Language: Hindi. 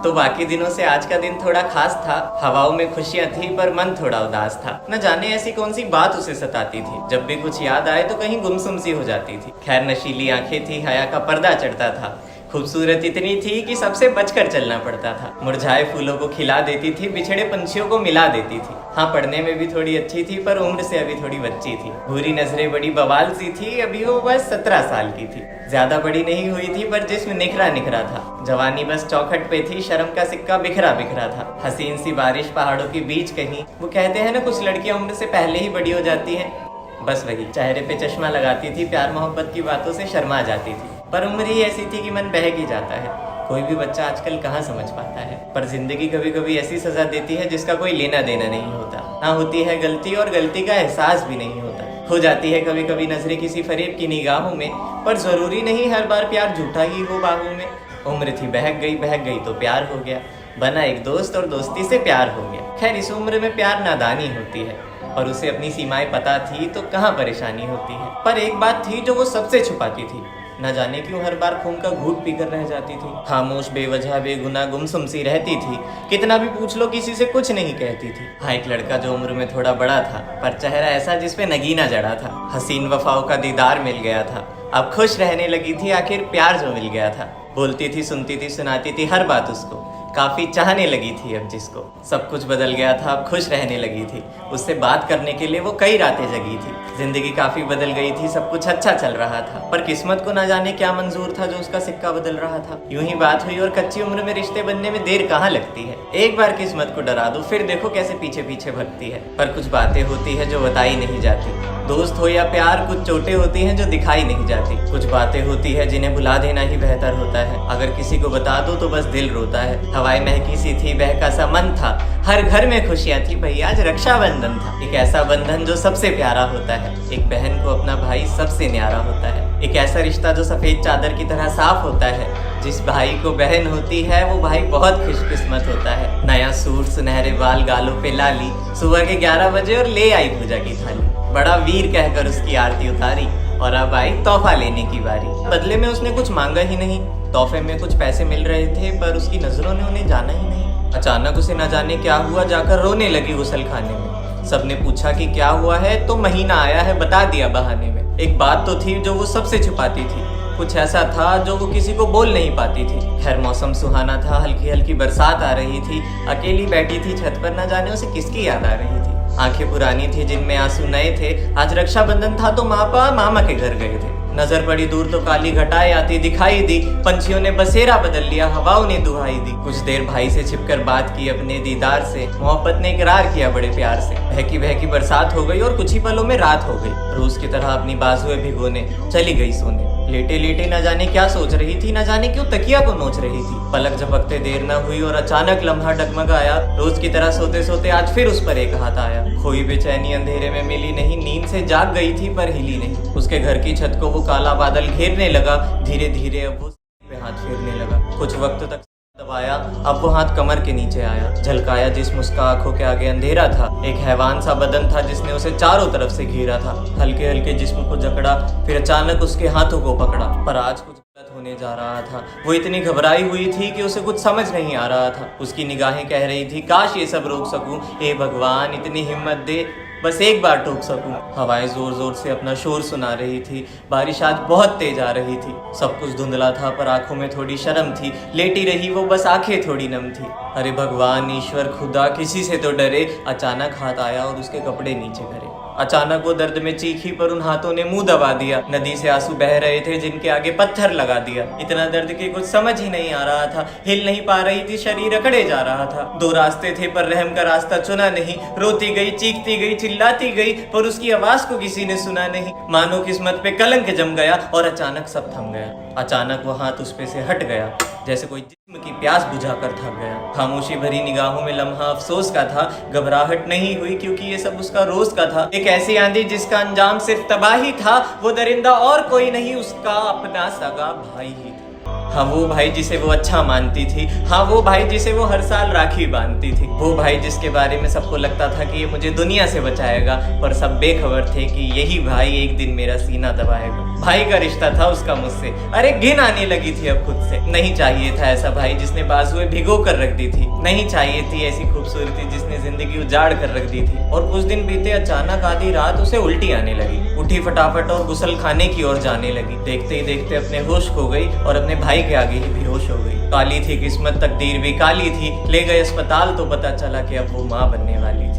तो बाकी दिनों से आज का दिन थोड़ा खास था। हवाओं में खुशियां थी पर मन थोड़ा उदास था। न जाने ऐसी कौन सी बात उसे सताती थी, जब भी कुछ याद आए तो कहीं गुमसुम सी हो जाती थी। खैर नशीली आंखें थी, हया का पर्दा चढ़ता था। खूबसूरत इतनी थी कि सबसे बचकर चलना पड़ता था। मुरझाए फूलों को खिला देती थी, बिछड़े पंछियों को मिला देती थी। हाँ, पढ़ने में भी थोड़ी अच्छी थी पर उम्र से अभी थोड़ी बच्ची थी। भूरी नजरें बड़ी बवाल सी थी, अभी वो बस 17 साल की थी। ज्यादा बड़ी नहीं हुई थी पर जिस्म निखरा निखरा था। जवानी बस चौखट पे थी, शर्म का सिक्का बिखरा बिखरा था। हसीन सी बारिश पहाड़ों के बीच कहीं। वो कहते हैं ना, कुछ लड़कियां उम्र से पहले ही बड़ी हो जाती हैं, बस वही। चेहरे पे चश्मा लगाती थी, प्यार मोहब्बत की बातों से शर्मा जाती थी, पर उम्र ही ऐसी थी कि मन बहक ही जाता है। कोई भी बच्चा आजकल कहाँ समझ पाता है, पर जिंदगी कभी कभी ऐसी सजा देती है जिसका कोई लेना देना नहीं होता। ना होती है गलती और गलती का एहसास भी नहीं होता। हो जाती है कभी कभी नजरें किसी फरेब की निगाहों में, पर जरूरी नहीं हर बार प्यार झूठा ही हो बाहों में। उम्र थी बहक गई तो प्यार हो गया। बना एक दोस्त और दोस्ती से प्यार हो गया। खैर इस उम्र में प्यार नादानी होती है, और उसे अपनी सीमाएं पता थी तो कहाँ परेशानी होती है। पर एक बात थी जो वो सबसे छुपाती थी। न जाने क्यों हर बार खून का घूंट पीकर रह जाती थी। खामोश बेवजह बेगुनाह गुमसुम सी रहती थी। कितना भी पूछ लो किसी से कुछ नहीं कहती थी। हाँ, एक लड़का जो उम्र में थोड़ा बड़ा था, पर चेहरा ऐसा जिसपे नगीना जड़ा था। हसीन वफाओं का दीदार मिल गया था। अब खुश रहने लगी थी, आखिर प्यार जो मिल गया था। बोलती थी, सुनती थी, सुनाती थी हर बात उसको। काफी चाहने लगी थी अब जिसको। सब कुछ बदल गया था, अब खुश रहने लगी थी। उससे बात करने के लिए वो कई रातें जगी थी। जिंदगी काफी बदल गई थी, सब कुछ अच्छा चल रहा था, पर किस्मत को ना जाने क्या मंजूर था जो उसका सिक्का बदल रहा था। यूं ही बात हुई और कच्ची उम्र में रिश्ते बनने में देर कहाँ लगती है। एक बार किस्मत को डरा दो, फिर देखो कैसे पीछे पीछे भगती है। पर कुछ बातें होती है जो बताई नहीं जाती। दोस्त हो या प्यार, कुछ चोटें होती हैं जो दिखाई नहीं जाती। कुछ बातें होती है जिन्हें भुला देना ही बेहतर होता है। अगर किसी को बता दो तो बस दिल रोता है। हवाएं महकी सी थी, बहका सा मन था। हर घर में खुशियां थी, भैया आज रक्षाबंधन था। एक ऐसा बंधन जो सबसे प्यारा होता है। एक बहन को अपना भाई सबसे न्यारा होता है। एक ऐसा रिश्ता जो सफेद चादर की तरह साफ होता है। जिस भाई को बहन होती है वो भाई बहुत खुशकिस्मत होता है। नया सूट, सुनहरे बाल, गालों पे लाली, सुबह के 11 बजे और ले आई पूजा की थाली। बड़ा वीर कहकर उसकी आरती उतारी, और अब आई तोहफा लेने की बारी। बदले में उसने कुछ मांगा ही नहीं। तोहफे में कुछ पैसे मिल रहे थे, पर उसकी नजरों ने उन्हें जाना ही नहीं। अचानक उसे न जाने क्या हुआ, जाकर रोने लगी गुसल खाने में। सबने पूछा कि क्या हुआ है, तो महीना आया है बता दिया बहाने में। एक बात तो थी जो वो सबसे छुपाती थी। कुछ ऐसा था जो वो किसी को बोल नहीं पाती थी। खैर मौसम सुहाना था, हल्की हल्की बरसात आ रही थी। अकेली बैठी थी छत पर, न जाने उसे किसकी याद आ रही थी। आंखें पुरानी थी जिनमें आंसू नए थे। आज रक्षाबंधन था तो मापा मामा के घर गए थे। नजर पड़ी दूर तो काली घटाएं आती दिखाई दी। पंछियों ने बसेरा बदल लिया, हवाओं ने दुहाई दी। कुछ देर भाई से छिपकर बात की अपने दीदार से। मोहब्बत ने इकरार किया बड़े प्यार से। बहकी बहकी बरसात हो गई और कुछ ही पलों में रात हो गई। रोज की तरह अपनी बाजुएं भिगोने चली गई सोने। लेटे लेटे न जाने क्या सोच रही थी, न जाने क्यों तकिया को नोच रही थी। पलक झपकते देर न हुई और अचानक लम्हा डगमगाया। रोज की तरह सोते सोते आज फिर उस पर एक हाथ आया। खोई बेचैनी अंधेरे में मिली नहीं, नींद से जाग गई थी पर हिली नहीं। उसके घर की छत को वो काला बादल घेरने लगा। धीरे धीरे अब वो पे हाथ फेरने लगा। कुछ वक्त तक दबाया, अब वो हाथ कमर के नीचे आया। झलकाया जिस्म उसका आंखों के आगे अंधेरा था। एक हैवान सा बदन था जिसने उसे चारों तरफ से घेरा था। हल्के हल्के जिस्म को जकड़ा, फिर अचानक उसके हाथों को पकड़ा। पर आज कुछ गलत होने जा रहा था। वो इतनी घबराई हुई थी कि उसे कुछ समझ नहीं आ रहा था। उसकी निगाहें कह रही थी, काश ये सब रोक सकूं, हे भगवान इतनी हिम्मत दे, बस एक बार टोक सकूं। हवाएं जोर जोर से अपना शोर सुना रही थी। बारिश आज बहुत तेज आ रही थी। सब कुछ धुंधला था पर आंखों में थोड़ी शर्म थी। लेटी रही वो, बस आंखें थोड़ी नम थी। अरे भगवान, ईश्वर, खुदा, किसी से तो डरे। अचानक हाथ आया और उसके कपड़े नीचे करे। अचानक वो दर्द में चीखी पर उन हाथों ने मुंह दबा दिया। नदी से आंसू बह रहे थे जिनके आगे पत्थर लगा दिया। इतना दर्द कि कुछ समझ ही नहीं आ रहा था। हिल नहीं पा रही थी, शरीर अकड़े जा रहा था। दो रास्ते थे पर रहम का रास्ता चुना नहीं। रोती गई, चीखती गई, चिल्लाती गई, पर उसकी आवाज को किसी ने सुना नहीं। मानो किस्मत पे कलंक जम गया और अचानक सब थम गया। अचानक वो हाथ उस पे से हट गया, जैसे कोई जिस्म की प्यास बुझाकर थक गया। खामोशी भरी निगाहों में लम्हा अफसोस का था। घबराहट नहीं हुई क्योंकि ये सब उसका रोज का था। एक ऐसी आंधी जिसका अंजाम सिर्फ तबाही था। वो दरिंदा और कोई नहीं, उसका अपना सगा भाई ही था। हाँ वो भाई जिसे वो अच्छा मानती थी, हाँ वो भाई जिसे वो हर साल राखी बांधती थी, वो भाई जिसके बारे में सबको लगता था कि ये मुझे दुनिया से बचाएगा, पर सब बेखबर थे कि यही भाई एक दिन मेरा सीना दबाएगा। भाई का रिश्ता था उसका मुझसे, अरे घिन आने लगी थी अब खुद से। नहीं चाहिए था ऐसा भाई जिसने बाजुएं भिगो कर रख दी थी, नहीं चाहिए थी ऐसी खूबसूरती जिसने जिंदगी उजाड़ कर रख दी थी। और कुछ दिन बीते, अचानक आधी रात उसे उल्टी आने लगी, उठी फटाफट और गुसल खाने की ओर जाने लगी। देखते ही देखते अपने होश खो गई और अपने भाई के आगे ही बेहोश हो गई। काली थी किस्मत, तकदीर भी काली थी। ले गए अस्पताल तो पता चला कि अब वो माँ बनने वाली।